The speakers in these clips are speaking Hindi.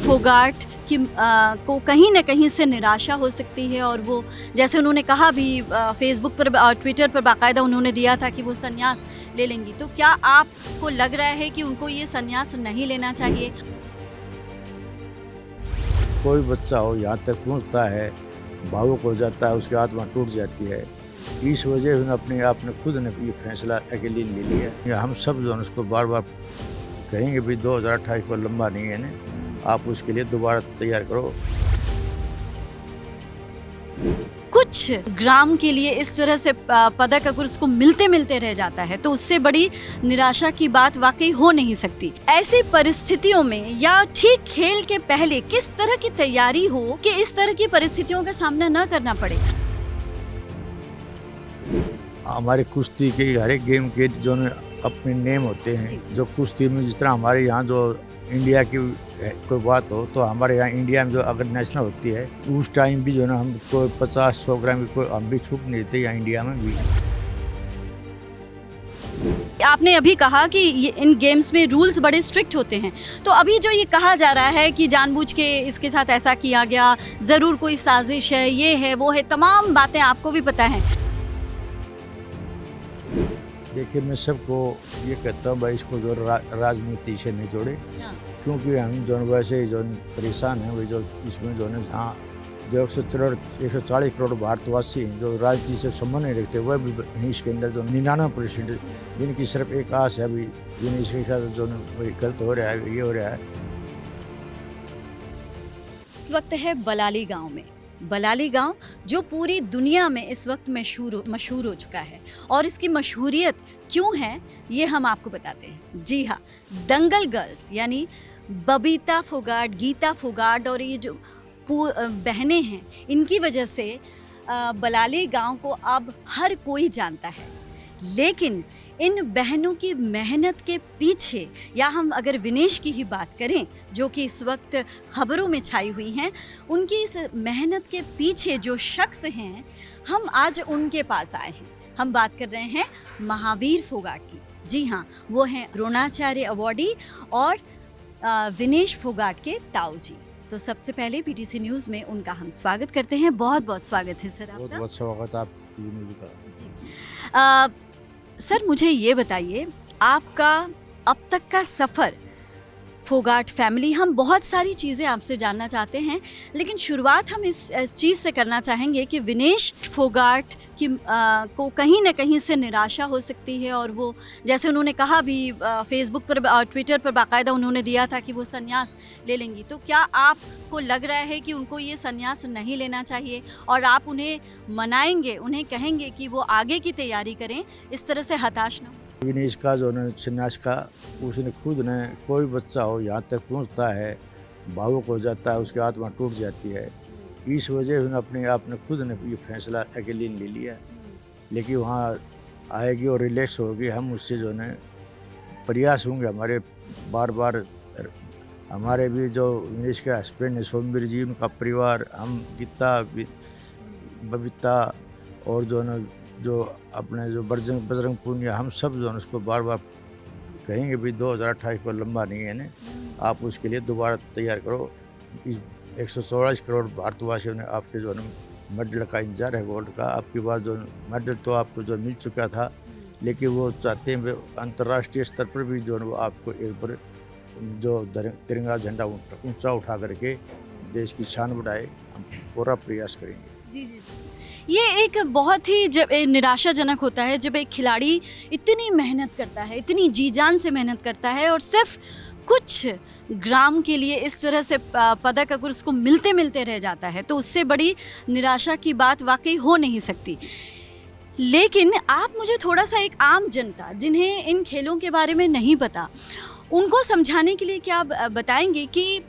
फोगाट की को कहीं न कहीं से निराशा हो सकती है और वो जैसे उन्होंने कहा भी फेसबुक पर और ट्विटर पर बाकायदा उन्होंने दिया था कि वो संन्यास ले लेंगी। तो क्या आपको लग रहा है कि उनको ये संन्यास नहीं लेना चाहिए? कोई बच्चा हो यहाँ तक पहुँचता है, भावुक हो जाता है, उसकी आत्मा टूट जाती है। इस वजह उन्होंने अपने आप ने खुद ने ये फैसला अकेले ले लिया। हम सब जो है उसको बार बार कहेंगे भी 2028 को लंबा नहीं है ना, आप उसके लिए दोबारा तैयार करो। कुछ ग्राम के लिए इस तरह से पदक अगर उसको मिलते मिलते रह जाता है तो उससे बड़ी निराशा की बात वाकई हो नहीं सकती। ऐसी परिस्थितियों में या ठीक खेल के पहले किस तरह की तैयारी हो कि इस तरह की परिस्थितियों का सामना न करना पड़े? हमारे कुश्ती के हर एक गेम के जो अपने नेम होते हैं। जो कुश्ती में जिस तरह हमारे यहाँ जो इंडिया की कोई बात हो तो हमारे यहाँ इंडिया में जो अगर नेशनल होती है उस टाइम भी जो ना हम कोई 50-100 ग्राम की कोई हम भी छूट नहीं देते यहाँ इंडिया में भी। आपने अभी कहा कि इन गेम्स में रूल्स बड़े स्ट्रिक्ट होते हैं, तो अभी जो ये कहा जा रहा है कि जानबूझ के इसके साथ ऐसा किया गया, ज़रूर कोई साजिश है, ये है वो है, तमाम बातें आपको भी पता है। देखिए मैं सबको ये कहता हूँ भाई इसको जो राजनीति से नहीं जोड़े, क्योंकि हम जो वैसे ही जो परेशान हैं वही जो इसमें जो है हाँ जो 140 करोड़ भारतवासी हैं जो राजनीति से संबंध नहीं रखते वह भी इसके अंदर जो 99% जिनकी सिर्फ एक आस है अभी जिन इसके साथ जो वही गलत हो रहा है, ये हो रहा है। इस वक्त है बलाली गांव में। बलाली गांव जो पूरी दुनिया में इस वक्त मशहूर हो चुका है और इसकी मशहूरियत क्यों है ये हम आपको बताते हैं। जी हाँ, दंगल गर्ल्स यानी बबीता फोगाट, गीता फोगाट और ये जो बहनें हैं, इनकी वजह से बलाली गांव को अब हर कोई जानता है। लेकिन इन बहनों की मेहनत के पीछे, या हम अगर विनेश की ही बात करें जो कि इस वक्त खबरों में छाई हुई हैं, उनकी इस मेहनत के पीछे जो शख्स हैं, हम आज उनके पास आए हैं। हम बात कर रहे हैं महावीर फोगाट की। जी हाँ, वो हैं द्रोणाचार्य अवॉर्डी और विनेश फोगाट के ताऊ जी। तो सबसे पहले पीटीसी न्यूज़ में उनका हम स्वागत करते हैं। बहुत बहुत स्वागत है सर आपका। बहुत बहुत स्वागत आप न्यूज़ का। जी सर, मुझे ये बताइए आपका अब तक का सफ़र फोगाट फैमिली, हम बहुत सारी चीज़ें आपसे जानना चाहते हैं, लेकिन शुरुआत हम इस चीज़ से करना चाहेंगे कि विनेश फोगाट की को कहीं न कहीं से निराशा हो सकती है और वो जैसे उन्होंने कहा भी फेसबुक पर और ट्विटर पर बाकायदा उन्होंने दिया था कि वो संन्यास ले लेंगी। तो क्या आपको लग रहा है कि उनको ये संन्यास नहीं लेना चाहिए और आप उन्हें मनाएंगे, उन्हें कहेंगे कि वो आगे की तैयारी करें, इस तरह से हताश ना हो? विनेश का जो है संन्यास का उसने खुद ने, कोई बच्चा हो यहाँ तक पहुँचता है, भावुक हो जाता है, उसकी आत्मा टूट जाती है। इस वजह उन्होंने अपने आप ने खुद ने ये फैसला अकेले ले लिया। लेकिन वहाँ आएगी और रिलैक्स होगी, हम उससे जो है प्रयास होंगे हमारे बार बार। हमारे भी जो विनेश के हस्बैंड है सोमवीर जी, उनका परिवार, हम गीता बबीता और जो है जो अपने जो बजरंग पूनिया, हम सब जो है उसको बार बार कहेंगे भी 2028 को लंबा नहीं है ना, आप उसके लिए दोबारा तैयार करो। इस 144 करोड़ भारतवासियों ने आपके जो है मेडल का इंतजार है, गोल्ड का। आपके पास जो मेडल तो आपको जो मिल चुका था, लेकिन वो चाहते हैं अंतर्राष्ट्रीय स्तर पर भी जो है वो आपको एक बार जो तिरंगा झंडा ऊंचा उठा करके देश की शान बढ़ाए, हम पूरा प्रयास करेंगे। जी जी, ये एक बहुत ही जब निराशाजनक होता है जब एक खिलाड़ी इतनी मेहनत करता है, इतनी जी जान से मेहनत करता है और सिर्फ कुछ ग्राम के लिए इस तरह से पदक अगर उसको मिलते मिलते रह जाता है तो उससे बड़ी निराशा की बात वाकई हो नहीं सकती। लेकिन आप मुझे थोड़ा सा एक आम जनता जिन्हें इन खेलों के बारे में नहीं पता, उनको समझाने के लिए क्या बताएंगे कि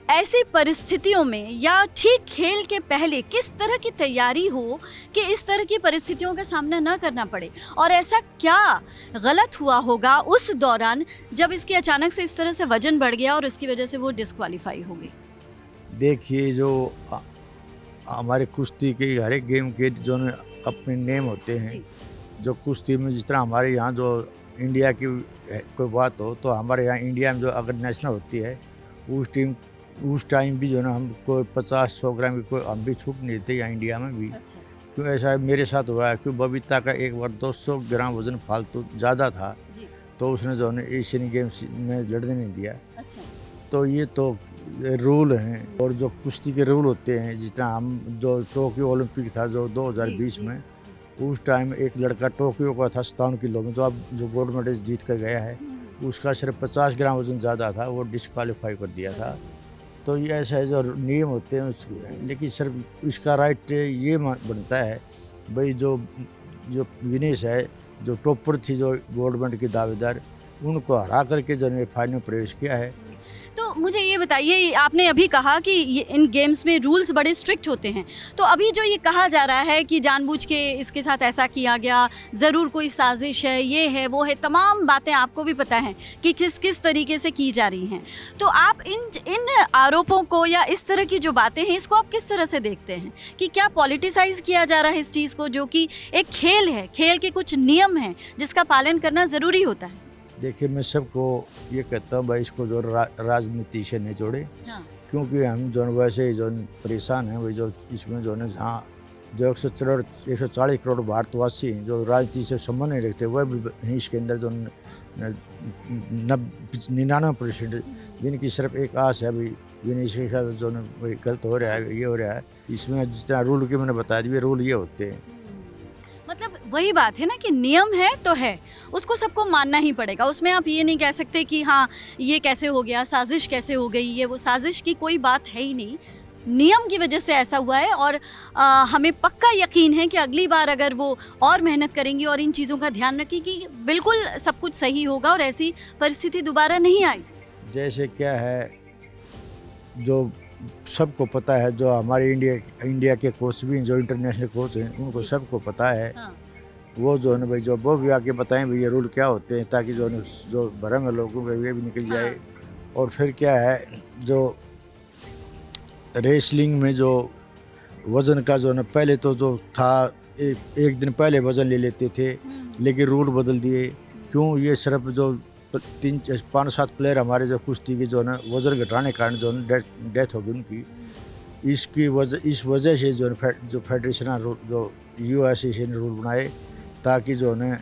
ऐसी परिस्थितियों में या ठीक खेल के पहले किस तरह की तैयारी हो कि इस तरह की परिस्थितियों का सामना न करना पड़े, और ऐसा क्या गलत हुआ होगा उस दौरान जब इसके अचानक से इस तरह से वजन बढ़ गया और इसकी वजह से वो डिस्क्वालीफाई हो गई? देखिए, जो हमारे कुश्ती के हर एक गेम के जो अपने नेम होते हैं। जो कुश्ती में जिस तरह हमारे यहाँ जो इंडिया की कोई बात हो तो हमारे यहाँ इंडिया में जो अगर नेशनल होती है उस टीम उस टाइम भी जो है ना हम कोई 50-100 ग्राम की कोई हम भी छूट नहीं देते यहाँ इंडिया में भी। अच्छा। क्यों ऐसा है मेरे साथ हुआ है कि बबीता का एक बार 200 ग्राम वजन फालतू ज़्यादा था, जी। तो उसने जो है ना एशियन गेम्स में लड़ने नहीं दिया। अच्छा। तो ये तो रूल हैं, और जो कुश्ती के रूल होते हैं, जितना हम जो टोक्यो ओलंपिक था जो 2020 जी, जी। में, उस टाइम एक लड़का टोक्यो का था 57 किलो में, जो अब जो गोल्ड मेडल जीत कर गया है, उसका सिर्फ 50 ग्राम वजन ज़्यादा था, वो डिस्क्वालीफाई कर दिया था। तो ये ऐसा है जो नियम होते हैं लेकिन सिर्फ इसका राइट ये बनता है भाई, जो जो विनेश है, जो टॉपर थी, जो गोल्ड मेडल की दावेदार, उनको हरा करके जो ने फाइनल में प्रवेश किया है। तो मुझे ये बताइए, आपने अभी कहा कि ये इन गेम्स में रूल्स बड़े स्ट्रिक्ट होते हैं, तो अभी जो ये कहा जा रहा है कि जानबूझ के इसके साथ ऐसा किया गया, ज़रूर कोई साजिश है, ये है वो है, तमाम बातें आपको भी पता हैं कि किस किस तरीके से की जा रही हैं, तो आप इन आरोपों को या इस तरह की जो बातें हैं इसको आप किस तरह से देखते हैं कि क्या पॉलिटिसाइज किया जा रहा है इस चीज़ को, जो कि एक खेल है, खेल के कुछ नियम हैं जिसका पालन करना ज़रूरी होता है? देखिए, मैं सबको ये कहता हूँ भाई, इसको जो राजनीति से नहीं जोड़े, हाँ। क्योंकि हम जो वैसे ही जो परेशान हैं, वही जो इसमें जो है जहाँ जो 140 करोड़ भारतवासी हैं जो राजनीति से संबंध नहीं रखते, वह भी इसके अंदर जो 99% जिनकी सिर्फ एक आस है भाई विनेश के साथ जो वही गलत हो रहा है, ये हो रहा है। इसमें जितना रूल के मैंने बता दिए, रूल ये होते हैं। मतलब वही बात है ना कि नियम है तो है, उसको सबको मानना ही पड़ेगा, उसमें आप ये नहीं कह सकते कि हाँ ये कैसे हो गया, साजिश कैसे हो गई, ये वो साजिश की कोई बात है ही नहीं, नियम की वजह से ऐसा हुआ है। और हमें पक्का यकीन है कि अगली बार अगर वो और मेहनत करेंगी और इन चीज़ों का ध्यान रखेंगी, बिल्कुल सब कुछ सही होगा और ऐसी परिस्थिति दोबारा नहीं आएगी। जैसे क्या है, जो सबको पता है, जो हमारे इंडिया के कोच भी हैं, जो इंटरनेशनल कोच हैं, उनको सबको पता है। हाँ। वो जो है ना भाई, जो वो भी आके बताएं भाई ये रूल क्या होते हैं, ताकि जो भरम है लोगों का ये भी निकल जाए। और फिर क्या है, जो रेसलिंग में जो वज़न का जो है ना, पहले तो जो था एक दिन पहले वज़न ले लेते थे, लेकिन रूल बदल दिए। क्यों? ये सिर्फ जो 5-7 प्लेयर हमारे जो कुश्ती के जो है ना वज़न घटाने के कारण जो है डेथ हो गई उनकी, इस वजह से जो जो फेडरेशन जो यूएसए ने रूल बनाए, ताकि जो है ना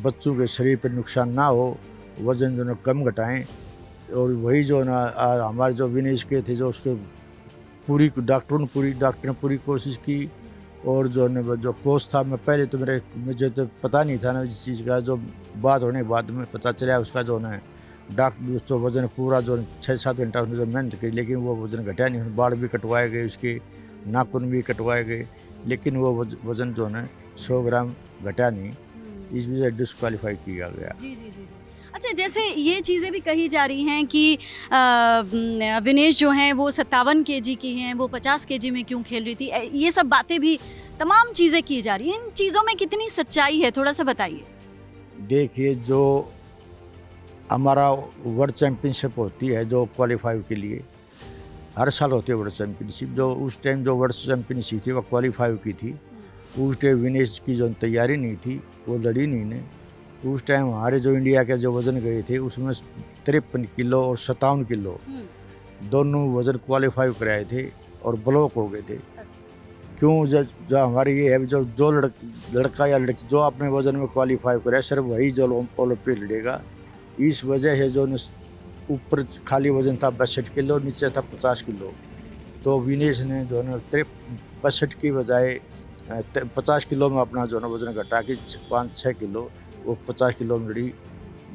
बच्चों के शरीर पर नुकसान ना हो, वज़न जो है कम घटाएं। और वही जो है ना हमारे जो विनेश के थे, जो उसके डॉक्टर ने पूरी कोशिश की। और जो है जो कोच था, मैं पहले तो मुझे तो पता नहीं था ना इस चीज़ का, जो बात होने के बाद में पता चला उसका जो है डॉक्टर जो वज़न पूरा जो 6-7 घंटा उसने जो मेहनत की, लेकिन वो वज़न घटा नहीं। बाल भी कटवाए गए, उसके नाखून भी कटवाए गए, लेकिन वो वज़न जो है 100 ग्राम घटा नहीं, इस वजह से डिस्क्वालीफाई किया गया। जी, जी, जी। अच्छा, जैसे ये चीज़ें भी कही जा रही हैं कि विनेश जो हैं वो 57 केजी की हैं, वो 50 केजी में क्यों खेल रही थी, ये सब बातें भी, तमाम चीज़ें की जा रही हैं, इन चीज़ों में कितनी सच्चाई है, थोड़ा सा बताइए। देखिए, जो हमारा वर्ल्ड चैम्पियनशिप होती है जो क्वालिफाई के लिए, हर साल होती है वर्ल्ड चैम्पियनशिप। जो उस टाइम जो वर्ल्ड चैम्पियनशिप थी वो क्वालिफाई की थी, उस टाइम विनेश की जो तैयारी नहीं थी, वो लड़ी नहीं ने। उस टाइम हमारे जो इंडिया के जो वज़न गए थे, उसमें 53 किलो और 57 किलो दोनों वज़न क्वालिफाई कराए थे और ब्लॉक हो गए थे। क्यों? जो हमारे ये है, जो लड़का या लड़की जो अपने वज़न में क्वालिफाई करे, सिर्फ वही जो ओलंपिक लड़ेगा। इस वजह से जो ऊपर खाली वज़न था 62 किलो, नीचे था 50 किलो, तो विनेश ने जो है 62 की बजाय 50 किलो में अपना जो है वज़न घटा के 5-6 किलो वो 50 किलो में लड़ी,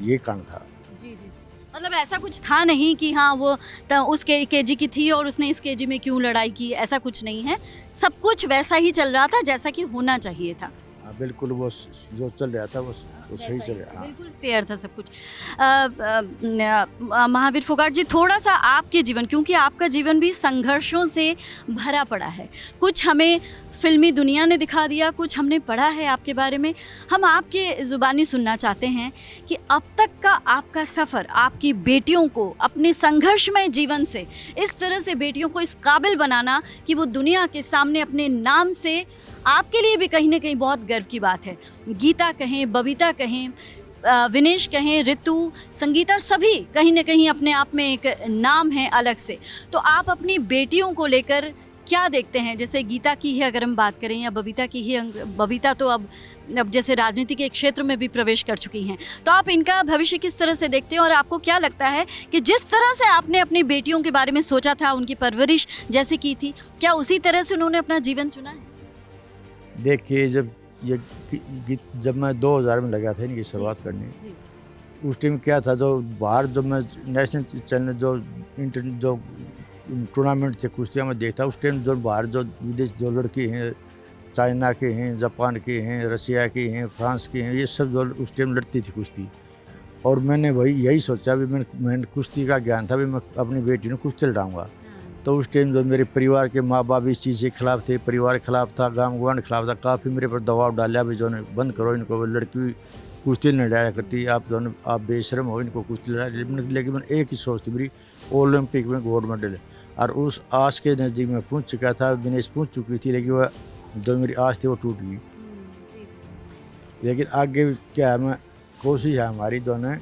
ये कारण था। जी, जी। मतलब ऐसा कुछ था नहीं कि हाँ वो उस केजी की थी और उसने इस केजी में क्यों लड़ाई की, ऐसा कुछ नहीं है, सब कुछ वैसा ही चल रहा था जैसा कि होना चाहिए था। बिल्कुल, वो जो चल रहा था वो सही चल रहा था, बिल्कुल फेयर था सब कुछ। महावीर फोगाट जी, थोड़ा सा आपके जीवन, क्योंकि आपका जीवन भी संघर्षों से भरा पड़ा है, कुछ हमें फिल्मी दुनिया ने दिखा दिया, कुछ हमने पढ़ा है आपके बारे में, हम आपके ज़ुबानी सुनना चाहते हैं कि अब तक का आपका सफ़र, आपकी बेटियों को अपने संघर्षमय जीवन से इस तरह से बेटियों को इस काबिल बनाना कि वो दुनिया के सामने अपने नाम से, आपके लिए भी कहीं ना कहीं बहुत गर्व की बात है, गीता कहें, बबीता कहें, विनेश कहें, ऋतु, संगीता, सभी कहीं ना कहीं अपने आप में एक नाम है अलग से। तो आप अपनी बेटियों को लेकर क्या देखते हैं? जैसे गीता की ही अगर हम बात करें या बबीता की ही, बबीता तो अब जैसे राजनीति के क्षेत्र में भी प्रवेश कर चुकी हैं, तो आप इनका भविष्य किस तरह से देखते हैं? और आपको क्या लगता है कि जिस तरह से आपने अपनी बेटियों के बारे में सोचा था, उनकी परवरिश जैसे की थी, क्या उसी तरह से उन्होंने अपना जीवन चुना है? देखिए, जब मैं 2000 में लगा था इनकी शुरुआत करने, जी। उस टाइम क्या था, जो बाहर जो मैं नेशनल चैनल जो टूर्नामेंट थे कुश्तियाँ में देखता, उस टाइम जो बाहर जो विदेश जो लड़के हैं, चाइना के हैं, जापान के हैं, रसिया के हैं, फ्रांस के हैं, ये सब जो उस टाइम लड़ती थी कुश्ती। और मैंने वही यही सोचा भी मैंने कुश्ती का ज्ञान था भी मैं अपनी बेटी ने कुश्ती लड़ाऊँगा। तो उस टाइम जो मेरे परिवार के माँ बाप इस चीज़ के खिलाफ थे, परिवार के खिलाफ था, गाँव गवान के खिलाफ था, काफ़ी मेरे पर दबाव डाला भी जो है बंद करो इनको, वो लड़की कुश्ती नहीं लड़ाया करती, आप जो है आप बेशर्म हो, इनको कुश्ती लड़ा। लेकिन मैंने एक ही सोच थी मेरी, ओलंपिक में गोल्ड मेडल। और उस आस के नज़दीक में पहुँच चुका था, विनेश पहुँच चुकी थी, लेकिन वह जो मेरी आस थी वो टूट गई। लेकिन आगे क्या है, मैं कोशिश है हमारी जो है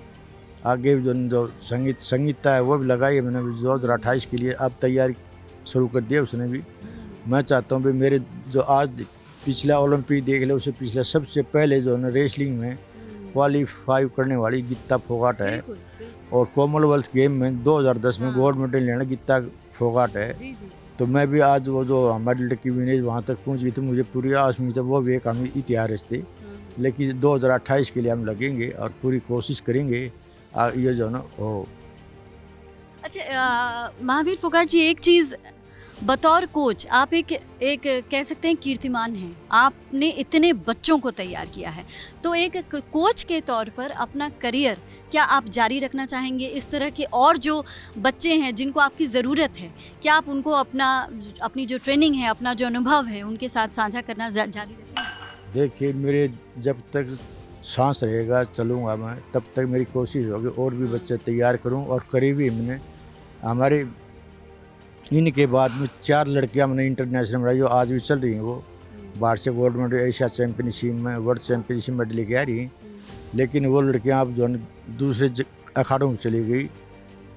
आगे जो संगीता है वो भी लगाई है मैंने 2028 के लिए, अब तैयारी शुरू कर दिया उसने भी। मैं चाहता हूँ भी मेरे जो आज पिछला ओलंपिक देख ले, उससे पिछला सबसे पहले जो है रेसलिंग में क्वालिफाई करने वाली गीता फोगाट है। और कॉमनवेल्थ गेम में 2010 में गोल्ड मेडल लेना गीता फोगाट है। तो मैं भी आज वो जो हमारी लड़की विनेश वहाँ तक पहुँच गई थी, मुझे पूरी आस उम्मीद है वो भी एक हम इतिहास थे। लेकिन 2028 के लिए हम लगेंगे और पूरी कोशिश करेंगे ये जो ना हो। अच्छा महावीर फोगाट जी, एक चीज़ बतौर कोच आप एक कह सकते हैं कीर्तिमान हैं। आपने इतने बच्चों को तैयार किया है, तो एक कोच के तौर पर अपना करियर क्या आप जारी रखना चाहेंगे? इस तरह के और जो बच्चे हैं जिनको आपकी ज़रूरत है, क्या आप उनको अपनी जो ट्रेनिंग है, अपना जो अनुभव है, उनके साथ साझा करना जारी रखेंगे? देखिए, मेरे जब तक सांस रहेगा चलूँगा मैं, तब तक मेरी कोशिश होगी और भी बच्चे तैयार करूँ। और करीबी मैंने हमारे इनके बाद में 4 लड़कियां मैंने इंटरनेशनल में रही, जो आज भी चल रही हैं। वो बाहर से गोल्ड मेडल, एशिया चैम्पियनशिप में, वर्ल्ड चैम्पियनशिप मेडल लेके आ रही हैं। लेकिन वो लड़कियां अब जो है दूसरे अखाड़ों में चली गई,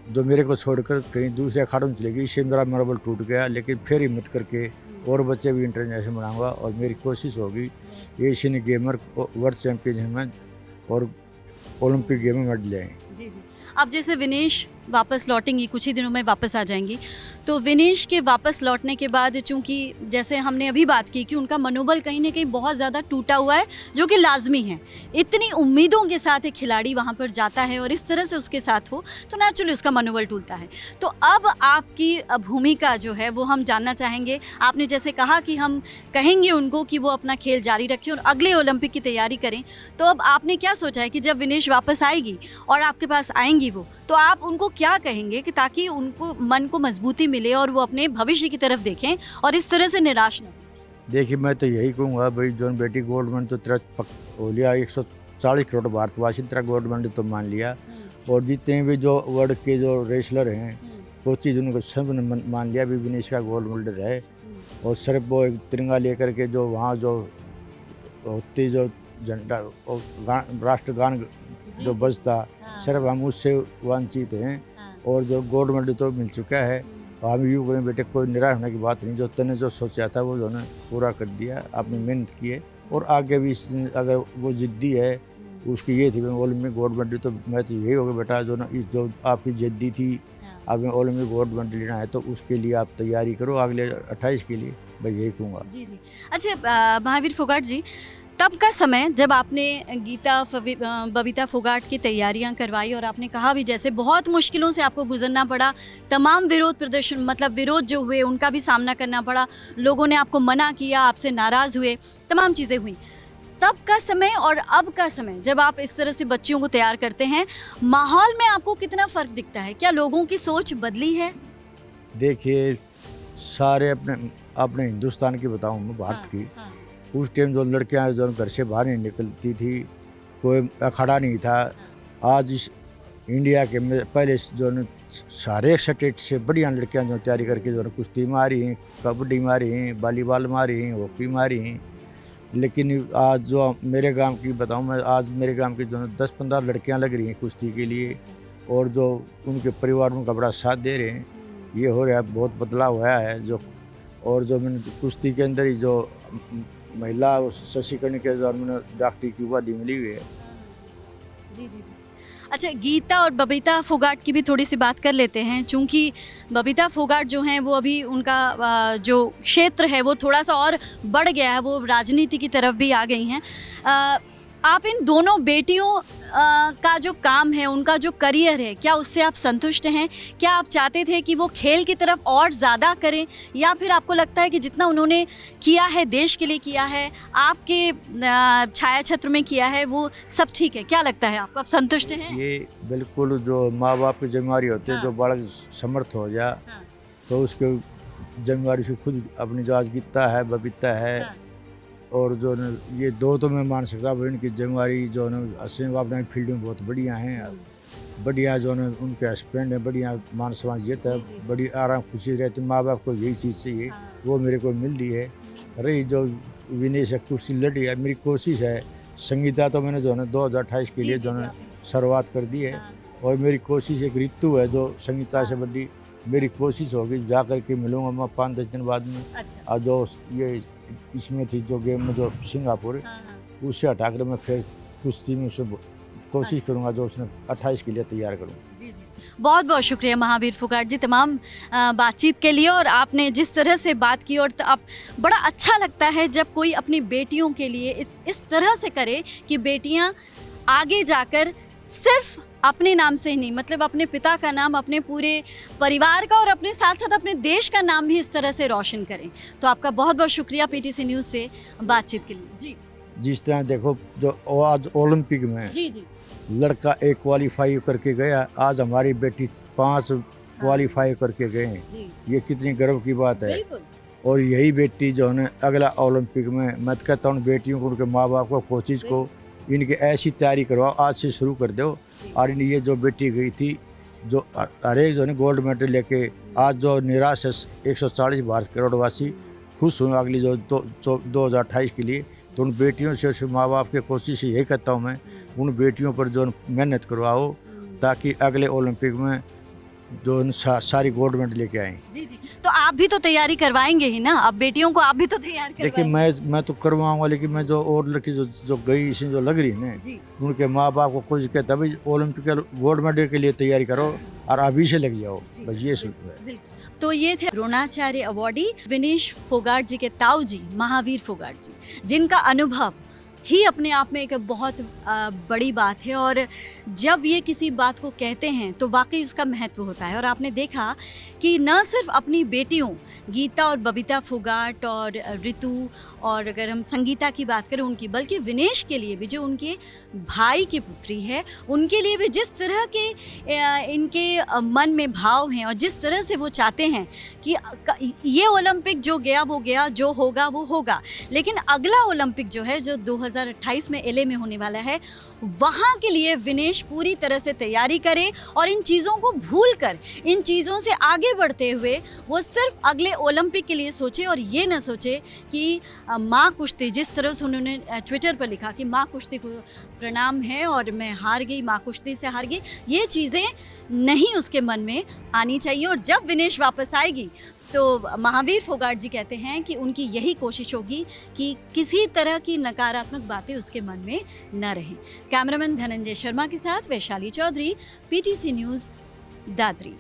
जो मेरे को छोड़कर कहीं दूसरे अखाड़ों में चली गई। इससे मेरा मनोबल टूट गया। लेकिन फिर हिम्मत करके और बच्चे भी इंटरनेशनल बनाऊँगा और मेरी कोशिश होगी एशियन गेमर, वर्ल्ड चैम्पियनशिप में और ओलंपिक गेम में मेडल लें। जी। अब जैसे विनेश वापस लौटेंगी, कुछ ही दिनों में वापस आ जाएंगी, तो विनेश के वापस लौटने के बाद चूंकि जैसे हमने अभी बात की कि उनका मनोबल कहीं ना कहीं बहुत ज़्यादा टूटा हुआ है, जो कि लाजमी है। इतनी उम्मीदों के साथ एक खिलाड़ी वहाँ पर जाता है और इस तरह से उसके साथ हो, तो नेचुरली उसका मनोबल टूटता है। तो अब आपकी भूमिका जो है वो हम जानना चाहेंगे। आपने जैसे कहा कि हम कहेंगे उनको कि वो अपना खेल जारी रखें और अगले ओलंपिक की तैयारी करें, तो अब आपने क्या सोचा है कि जब विनेश वापस आएगी और आपके पास आएंगी वो, तो आप उनको क्या कहेंगे कि ताकि उनको मन को मजबूती मिले और वो अपने भविष्य की तरफ देखें और इस तरह से निराश न हो? देखिए, मैं तो यही कहूँगा भाई, जोन बेटी गोल्ड मेडल तो तेरा हो लिया, 140 करोड़ भारतवासी तेरा गोल्ड मेडल तो मान लिया। और जितने भी जो वर्ल्ड के जो रेसलर हैं, कोचिज, उनको सब ने मान लिया भी विनेश का गोल्ड मेडल है। और सिर्फ वो एक तिरंगा लेकर के जो वहाँ जो होती जो झंडा राष्ट्रगान जो बजता, सिर्फ हम उससे वंचित हैं। और जो गोल्ड मेडल तो मिल चुका है, हम यूँ करें बेटे, कोई निराश होने की बात नहीं। जो तने जो सोचा था वो जो है पूरा कर दिया, आपने मेहनत की है। और आगे भी अगर वो जिद्दी है, उसकी ये थी ओलंपिक गोल्ड मेडल, तो मैं तो यही होगा बेटा जो ना इस जो आपकी जिद्दी थी, आपने ओलंपिक गोल्ड मेडल लेना है, तो उसके लिए आप तैयारी करो अगले 28 के लिए, मैं यही कहूँगा। जी। अच्छा महावीर फोगाट जी, तब का समय जब आपने गीता बबीता फोगाट की तैयारियां करवाई और आपने कहा भी जैसे बहुत मुश्किलों से आपको गुजरना पड़ा, तमाम विरोध प्रदर्शन मतलब विरोध जो हुए उनका भी सामना करना पड़ा, लोगों ने आपको मना किया, आपसे नाराज़ हुए, तमाम चीज़ें हुई। तब का समय और अब का समय जब आप इस तरह से बच्चियों को तैयार करते हैं, माहौल में आपको कितना फ़र्क दिखता है? क्या लोगों की सोच बदली है? देखिए, सारे अपने हिंदुस्तान की बताऊँ मैं, भारत की, उस टाइम जो लड़कियां जो घर से बाहर नहीं निकलती थी, कोई अखाड़ा नहीं था। आज इस इंडिया के में पहले जो सारे स्टेट से बढ़िया लड़कियां जो तैयारी करके जो कुश्ती मारी हैं, कबड्डी मारी हैं, वॉलीबॉल मारी हैं, हॉकी मारी हैं। लेकिन आज जो मेरे गांव की बताऊं मैं, आज मेरे गांव की जो 10-15 लड़कियां लग रही हैं कुश्ती के लिए, और जो उनके परिवार उनका बड़ा साथ दे रहे हैं। ये हो रहा है, बहुत बदलाव हुआ है जो। और जो मैंने कुश्ती के अंदर ही जो महिला सशक्तिकरण के जो मैंने डॉक्टरी की उपाधि मिली हुई है। जी जी जी। अच्छा, गीता और बबीता फोगाट की भी थोड़ी सी बात कर लेते हैं, चूंकि बबीता फोगाट जो हैं वो अभी उनका जो क्षेत्र है वो थोड़ा सा और बढ़ गया है, वो राजनीति की तरफ भी आ गई हैं। आप इन दोनों बेटियों का जो काम है, उनका जो करियर है, क्या उससे आप संतुष्ट हैं? क्या आप चाहते थे कि वो खेल की तरफ और ज़्यादा करें, या फिर आपको लगता है कि जितना उन्होंने किया है, देश के लिए किया है, आपके छाया छत्र में किया है, वो सब ठीक है? क्या लगता है आपको, आप संतुष्ट हैं? ये बिल्कुल जो माँ बाप की जिम्मेदारी होती है, जो बालक समर्थ हो जाए तो उसके जिम्मेदारी से खुद अपनी जो आज गीता है, बबीता है, और जो न ये दो तो मैं मान सकता हूँ, इनकी जिम्मेदारी जो न असीम अपने फील्ड में बहुत बढ़िया हैं। बढ़िया जो न उनके हस्बैंड है, बढ़िया मान सम्मान जीता है, बड़ी आराम खुशी रहती। माँ बाप को यही चीज़ चाहिए, वो मेरे को मिल रही है। रही जो विनेश कुर्सी लड़ रही है, मेरी कोशिश है। संगीता तो मैंने जो है 2028 के लिए जो है शुरुआत कर दी है, और मेरी कोशिश एक ऋतु है जो संगीता से बड़ी मेरी कोशिश होगी, जा कर के मिलूँगा मैं 5-10 दिन बाद में। और जो ये इसमें थी जो गेम में जो सिंगापुर, उससे हटा कर मैं फिर कुश्ती में उसे कोशिश करूँगा जो उसने 28 के लिए तैयार करूँ। जी जी, बहुत बहुत शुक्रिया महावीर फोगाट जी तमाम बातचीत के लिए। और आपने जिस तरह से बात की, और आप बड़ा अच्छा लगता है जब कोई अपनी बेटियों के लिए इस तरह से करे कि बेटियां आगे जाकर सिर्फ अपने नाम से ही नहीं, मतलब अपने पिता का नाम, अपने पूरे परिवार का, और अपने साथ साथ अपने देश का नाम भी इस तरह से रोशन करें। तो आपका बहुत बहुत शुक्रिया पीटीसी न्यूज़ से बातचीत के लिए। जी, जिस तरह देखो जो आज ओलंपिक में जी जी, लड़का 1 क्वालिफाई करके गया, आज हमारी बेटी 5 क्वालिफाई करके गए हैं। ये कितनी गर्व की बात है। और यही बेटी जो है अगला ओलंपिक में, मैं तो कहता हूँ बेटियों को, उनके माँ बाप को, कोचिज को, इनकी ऐसी तैयारी करवाओ, आज से शुरू कर दो। और ये जो बेटी गई थी, जो हर एक जो है गोल्ड मेडल लेके, आज जो निराश है 140 भारत करोड़वासी खुश हुए अगली जो 2028 के लिए। तो उन बेटियों से माँ बाप के कोशिश यही करता हूँ मैं, उन बेटियों पर जो मेहनत करवाओ, ताकि अगले ओलंपिक में जो सारी गोल्ड मेडल लेके आए। जी जी, तो आप भी तो तैयारी करवाएंगे ही ना, अब बेटियों को आप भी तो तैयार करवाएंगे। देखिए मैं तो करवाऊंगा, लेकिन मैं जो और लड़की जो गई इसमें जो लग रही है ना, उनके माँ बाप को कुछ कहता है भाई ओलंपिक गोल्ड मेडल के लिए तैयारी करो और अभी से लग जाओ, बस ये है। तो ये थे द्रोणाचार्य अवॉर्डी विनेश फोगाट जी के ताऊ जी महावीर फोगाट जी, जिनका अनुभव ही अपने आप में एक बहुत बड़ी बात है। और जब ये किसी बात को कहते हैं तो वाकई उसका महत्व होता है। और आपने देखा कि न सिर्फ अपनी बेटियों गीता और बबीता फोगाट और ऋतु, और अगर हम संगीता की बात करें उनकी, बल्कि विनेश के लिए भी, जो उनके भाई की पुत्री है, उनके लिए भी जिस तरह के इनके मन में भाव हैं, और जिस तरह से वो चाहते हैं कि ये ओलंपिक जो गया वो गया, जो होगा वो होगा, लेकिन अगला ओलंपिक जो है, जो 2028 में एलए में होने वाला है, वहाँ के लिए विनेश पूरी तरह से तैयारी करे, और इन चीज़ों को भूलकर, इन चीज़ों से आगे बढ़ते हुए वो सिर्फ अगले ओलंपिक के लिए सोचे, और ये ना सोचे कि माँ कुश्ती, जिस तरह से उन्होंने ट्विटर पर लिखा कि माँ कुश्ती को प्रणाम है और मैं हार गई, माँ कुश्ती से हार गई, ये चीज़ें नहीं उसके मन में आनी चाहिए। और जब विनेश वापस आएगी तो महावीर फोगाट जी कहते हैं कि उनकी यही कोशिश होगी कि किसी तरह की नकारात्मक बातें उसके मन में न रहें। कैमरामैन धनंजय शर्मा के साथ वैशाली चौधरी, पीटीसी न्यूज़, दादरी।